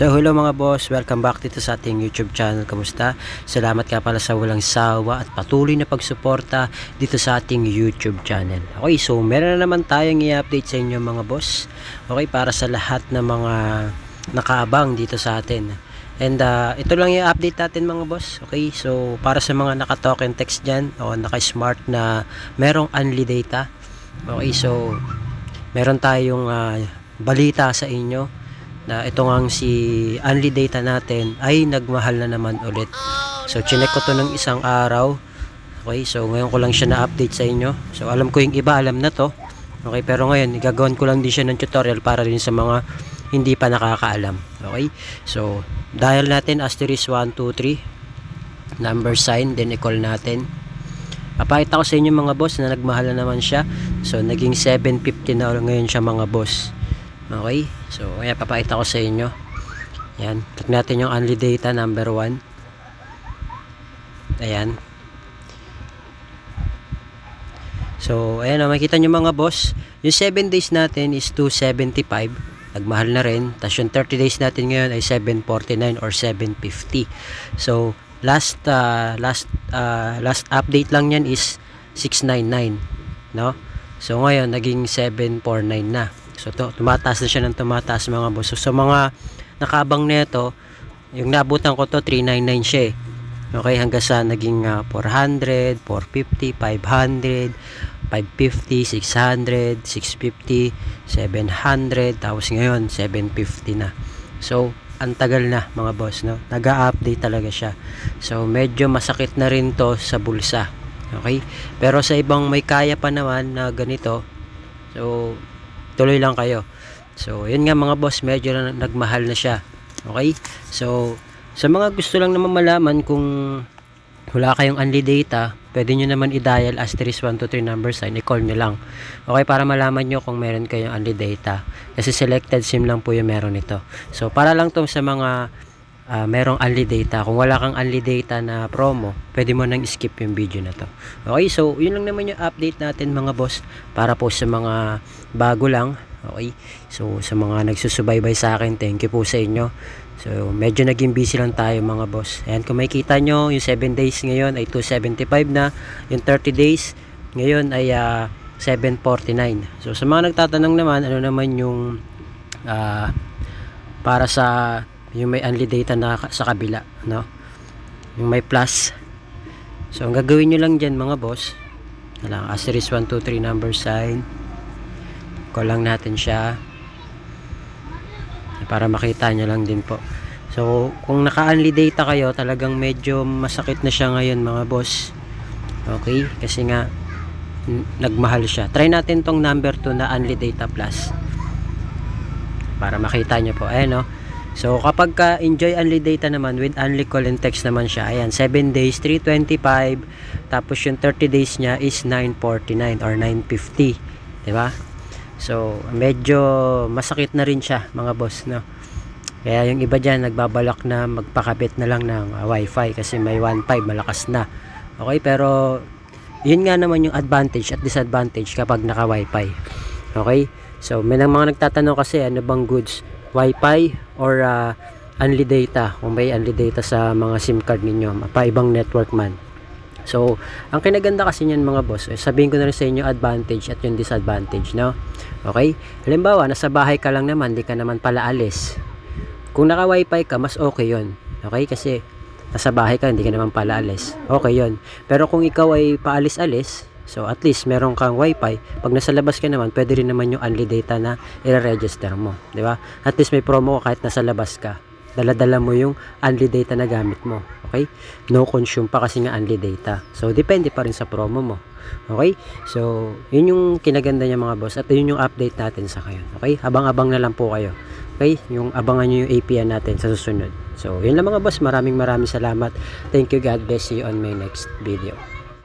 So hello mga boss, welcome back dito sa ating YouTube channel. Kamusta? Salamat ka pala sa walang sawa at patuloy na pagsuporta dito sa ating YouTube channel. Okay, so meron na naman tayong i-update sa inyo mga boss. Okay, para sa lahat ng mga nakaabang dito sa atin. And ito lang i-update natin mga boss. Okay, so para sa mga naka-token text dyan o naka-smart na merong unli data. Okay, so meron tayong balita sa inyo na ito ngang si unli data natin ay nagmahal na naman ulit. So chinek ko to ng isang araw. Okay, so ngayon ko lang siya na-update sa inyo. So alam ko yung iba alam na to. Okay, pero ngayon igagawan ko lang din siya ng tutorial para rin sa mga hindi pa nakakaalam. Okay, so dial natin asterisk 123 number sign, then i-call natin. Papakita ko sa inyo mga boss na nagmahal na naman siya. So naging 750 na ngayon siya mga boss. Okay, so ayan, papakita ko sa inyo. Ayan, click natin yung unli data number 1. Ayan. So ayan, makikita nyo mga boss, yung 7 days natin is 275, nagmahal na rin. Tapos yung 30 days natin ngayon ay 749 or 750. So last update lang yan is 699, no? So ngayon naging 749 na. So tumataas na siya ng tumataas mga boss. So sa mga nakabang nito, yung nabutan ko to 399 siya eh. Okay, hanggang sa naging 400, 450, 500, 550, 600, 650, 700, tapos ngayon 750 na. So ang tagal na mga boss, no? Nag-a-update talaga siya. So medyo masakit na rin to sa bulsa. Okay? Pero sa ibang may kaya pa naman na ganito, so tuloy lang kayo. So yun nga mga boss, medyo nagmahal na siya. Okay, so sa mga gusto lang naman malaman kung wala kayong unli data, pwede nyo naman i-dial asterisk 123 number sign, i-call nyo lang. Okay, para malaman nyo kung meron kayong unli data, kasi selected SIM lang po yung meron ito. So para lang to sa mga merong unli data. Kung wala kang unli data na promo, pwede mo nang skip yung video na to. Okay, so yun lang naman yung update natin mga boss, para po sa mga bago lang. Okay, so sa mga nagsusubaybay sa akin, thank you po sa inyo. So medyo naging busy lang tayo mga boss. Ayan, kung makikita nyo, yung 7 days ngayon ay 275 na, yung 30 days ngayon ay 749. So sa mga nagtatanong naman, ano naman yung para sa yung may unli data na sa kabila, no? Yung may plus. So ang gagawin nyo lang dyan mga boss, asterisk 123 number sign, call lang natin siya para makita nyo lang din po. So kung naka-unli data kayo, talagang medyo masakit na siya ngayon mga boss. Okay, kasi nga nagmahal siya. Try natin tong number 2 na unli data plus para makita nyo po. Ayan, no? So kapag enjoy unli data naman with unli call and text naman siya, ayan, 7 days 325, tapos yung 30 days niya is 949 or 950, diba? So medyo masakit na rin siya mga boss, no? Kaya yung iba dyan nagbabalak na magpakabit na lang ng wifi kasi may 1.5 malakas na. Okay, pero yun nga naman yung advantage at disadvantage kapag naka wifi. Okay, so may mga nagtatanong kasi ano bang goods, wifi or unli data, kung may unli data sa mga SIM card ninyo, pa ibang network man. So ang kinaganda kasi niyan mga boss, sabihin ko na rin sa inyo advantage at yung disadvantage, no? Okay, halimbawa nasa bahay ka lang naman, di ka naman pala alis. Kung naka wifi ka, mas okay yon. Okay, kasi nasa bahay ka, hindi ka naman pala alis, okay yon. Pero kung ikaw ay paalis-alis, so at least meron kang wifi, pag nasa labas ka naman, pwede rin naman yung unli data na i-register mo, di ba? At least may promo kahit nasa labas ka, dala-dala mo yung unli data na gamit mo. Okay, no consume pa kasi nga unli data, so depende pa rin sa promo mo. Okay, so yun yung kinaganda niya mga boss, at yun yung update natin sa ngayon. Okay, abang-abang na lang po kayo. Okay, yung abangan nyo yung APN natin sa susunod. So yun lang mga boss, maraming salamat. Thank you, God bless you on my next video.